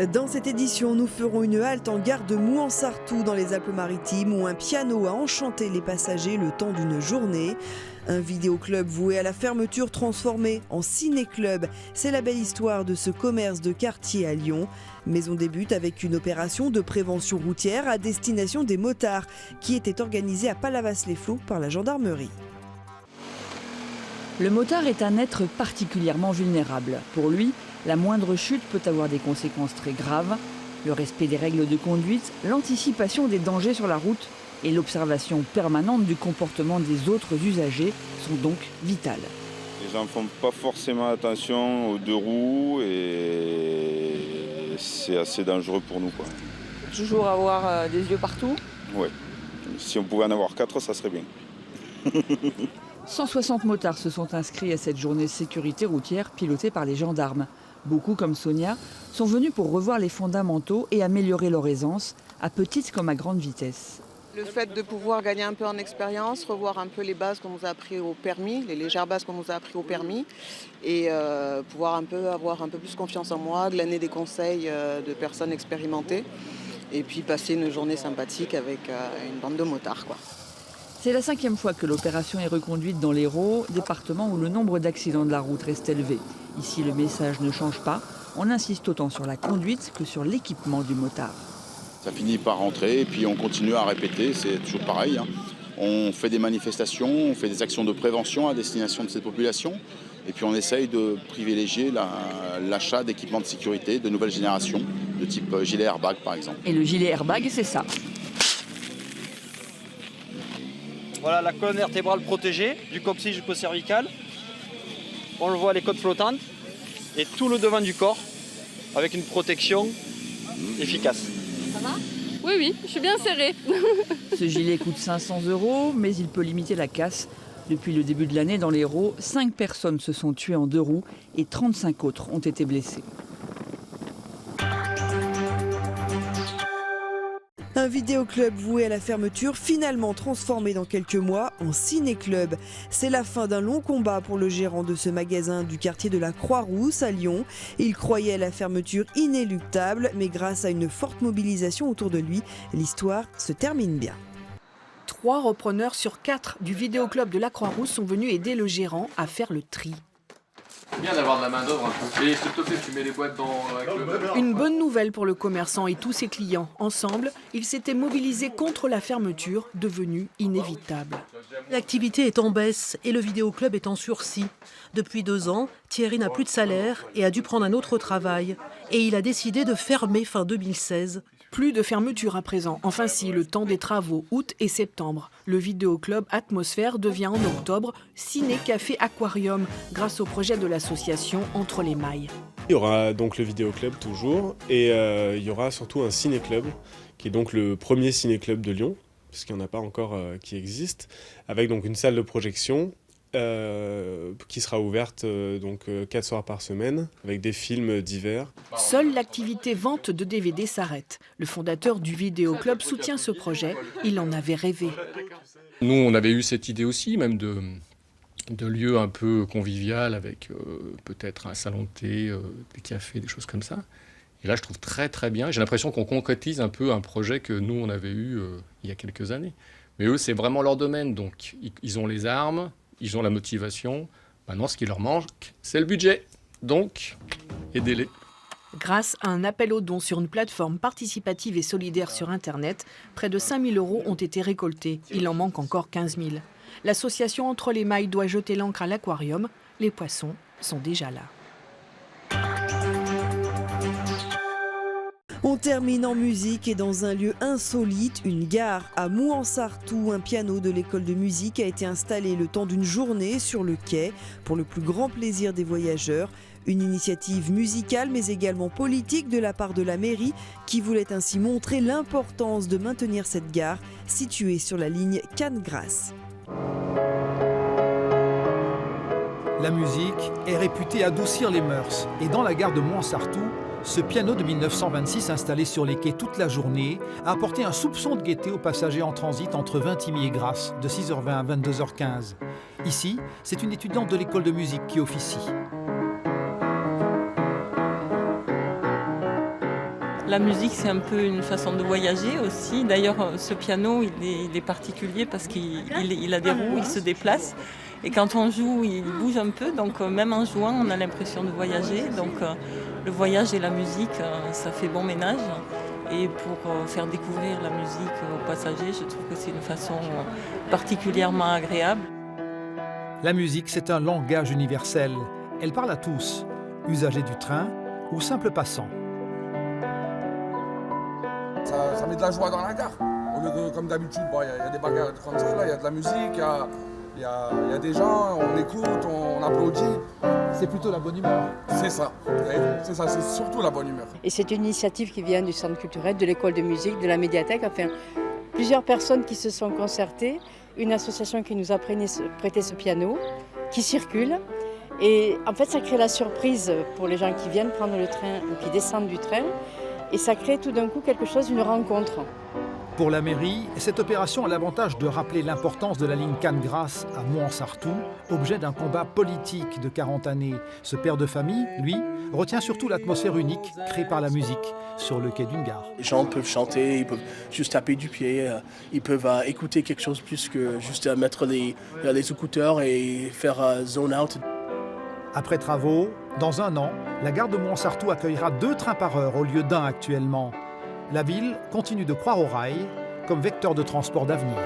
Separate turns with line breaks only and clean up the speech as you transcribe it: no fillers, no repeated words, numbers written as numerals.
Dans cette édition, nous ferons une halte en gare de Mouansartou dans les Alpes-Maritimes où un piano a enchanté les passagers le temps d'une journée. Un vidéoclub voué à la fermeture transformé en ciné-club. C'est la belle histoire de ce commerce de quartier à Lyon. Mais on débute avec une opération de prévention routière à destination des motards qui était organisée à Palavas-les-Flots par la gendarmerie.
Le motard est un être particulièrement vulnérable. Pour lui, la moindre chute peut avoir des conséquences très graves. Le respect des règles de conduite, l'anticipation des dangers sur la route et l'observation permanente du comportement des autres usagers sont donc vitales.
Les gens ne font pas forcément attention aux deux roues et c'est assez dangereux pour nous, quoi.
Toujours avoir des yeux partout.
Oui. Si on pouvait en avoir 4, ça serait bien.
160 motards se sont inscrits à cette journée sécurité routière pilotée par les gendarmes. Beaucoup, comme Sonia, sont venus pour revoir les fondamentaux et améliorer leur aisance, à petite comme à grande vitesse.
Le fait de pouvoir gagner un peu en expérience, revoir un peu les bases qu'on nous a appris au permis, les légères bases qu'on nous a appris au permis, et pouvoir avoir un peu plus confiance en moi, glaner des conseils de personnes expérimentées, et puis passer une journée sympathique avec une bande de motards, quoi.
C'est la 5e fois que l'opération est reconduite dans l'Hérault, département où le nombre d'accidents de la route reste élevé. Ici, le message ne change pas. On insiste autant sur la conduite que sur l'équipement du motard.
Ça finit par rentrer et puis on continue à répéter, c'est toujours pareil. On fait des manifestations, on fait des actions de prévention à destination de cette population. Et puis on essaye de privilégier l'achat d'équipements de sécurité de nouvelle génération, de type gilet airbag par exemple.
Et le gilet airbag, c'est ça.
Voilà la colonne vertébrale protégée, du coccyx jusqu'au cervical. On le voit, les côtes flottantes et tout le devant du corps avec une protection efficace.
Ça va ? Oui, je suis bien serrée.
Ce gilet coûte 500 €, mais il peut limiter la casse. Depuis le début de l'année, dans l'Hérault, 5 personnes se sont tuées en 2 roues et 35 autres ont été blessées.
Un vidéoclub voué à la fermeture, finalement transformé dans quelques mois en ciné-club. C'est la fin d'un long combat pour le gérant de ce magasin du quartier de la Croix-Rousse à Lyon. Il croyait à la fermeture inéluctable, mais grâce à une forte mobilisation autour de lui, l'histoire se termine bien.
3 repreneurs sur 4 du vidéoclub de la Croix-Rousse sont venus aider le gérant à faire le tri.
C'est bien d'avoir de la main d'œuvre un peu. Et s'il te plaît, tu mets les boîtes avec le...
Une bonne nouvelle pour le commerçant et tous ses clients. Ensemble, ils s'étaient mobilisés contre la fermeture, devenue inévitable.
L'activité est en baisse et le vidéoclub est en sursis. Depuis 2 ans, Thierry n'a plus de salaire et a dû prendre un autre travail. Et il a décidé de fermer fin 2016.
Plus de fermeture à présent. Enfin si, le temps des travaux, août et septembre. Le vidéoclub Atmosphère devient en octobre Ciné-Café Aquarium grâce au projet de l'association Entre les Mailles.
Il y aura donc le vidéoclub toujours et il y aura surtout un ciné-club qui est donc le premier ciné-club de Lyon, puisqu'il n'y en a pas encore qui existe, avec donc une salle de projection qui sera ouverte 4 soirs par semaine avec des films divers.
Seule l'activité vente de DVD s'arrête. Le fondateur du vidéoclub soutient ce projet. Il en avait rêvé.
Nous, on avait eu cette idée aussi, même de lieux un peu convivial avec peut-être un salon de thé, des cafés, des choses comme ça. Et là, je trouve très très bien. J'ai l'impression qu'on concrétise un peu un projet que nous, on avait eu il y a quelques années. Mais eux, c'est vraiment leur domaine. Donc, ils ont les armes. Ils ont la motivation. Maintenant, ce qui leur manque, c'est le budget. Donc, aidez-les.
Grâce à un appel aux dons sur une plateforme participative et solidaire sur Internet, près de 5 000 € ont été récoltés. Il en manque encore 15 000. L'association Entre les Mailles doit jeter l'ancre à l'aquarium. Les poissons sont déjà là.
On termine en musique et dans un lieu insolite, une gare à Mouansartou. Un piano de l'école de musique a été installé le temps d'une journée sur le quai pour le plus grand plaisir des voyageurs. Une initiative musicale mais également politique de la part de la mairie qui voulait ainsi montrer l'importance de maintenir cette gare située sur la ligne Cannes-Grasse.
La musique est réputée adoucir les mœurs et dans la gare de Mouansartou, ce piano de 1926 installé sur les quais toute la journée a apporté un soupçon de gaieté aux passagers en transit entre Vintimille et Grasse de 6h20 à 22h15. Ici, c'est une étudiante de l'école de musique qui officie.
La musique, c'est un peu une façon de voyager aussi. D'ailleurs, ce piano, il est particulier parce qu'il a des roues, il se déplace. Et quand on joue, il bouge un peu. Donc même en jouant, on a l'impression de voyager. Donc le voyage et la musique, ça fait bon ménage. Et pour faire découvrir la musique aux passagers, je trouve que c'est une façon particulièrement agréable.
La musique, c'est un langage universel. Elle parle à tous, usagers du train ou simples passants.
Ça met de la joie dans la gare. Au lieu de, comme d'habitude, il y a des bagarres comme ça, là, il y a de la musique, il y a des gens, on écoute, on applaudit.
C'est plutôt la bonne humeur.
C'est ça, c'est surtout la bonne humeur.
Et c'est une initiative qui vient du centre culturel, de l'école de musique, de la médiathèque, enfin plusieurs personnes qui se sont concertées, une association qui nous a prêté ce piano, qui circule. Et en fait, ça crée la surprise pour les gens qui viennent prendre le train ou qui descendent du train. Et ça crée tout d'un coup quelque chose, une rencontre.
Pour la mairie, cette opération a l'avantage de rappeler l'importance de la ligne Cannes-Grasse à Mouansartou, objet d'un combat politique de 40 années. Ce père de famille, lui, retient surtout l'atmosphère unique créée par la musique sur le quai d'une gare.
Les gens peuvent chanter, ils peuvent juste taper du pied, ils peuvent écouter quelque chose plus que juste mettre les écouteurs et faire zone out.
Après travaux, dans un an, la gare de Mouansartou accueillera 2 trains par heure au lieu d'1 actuellement. La ville continue de croire au rail comme vecteur de transport d'avenir.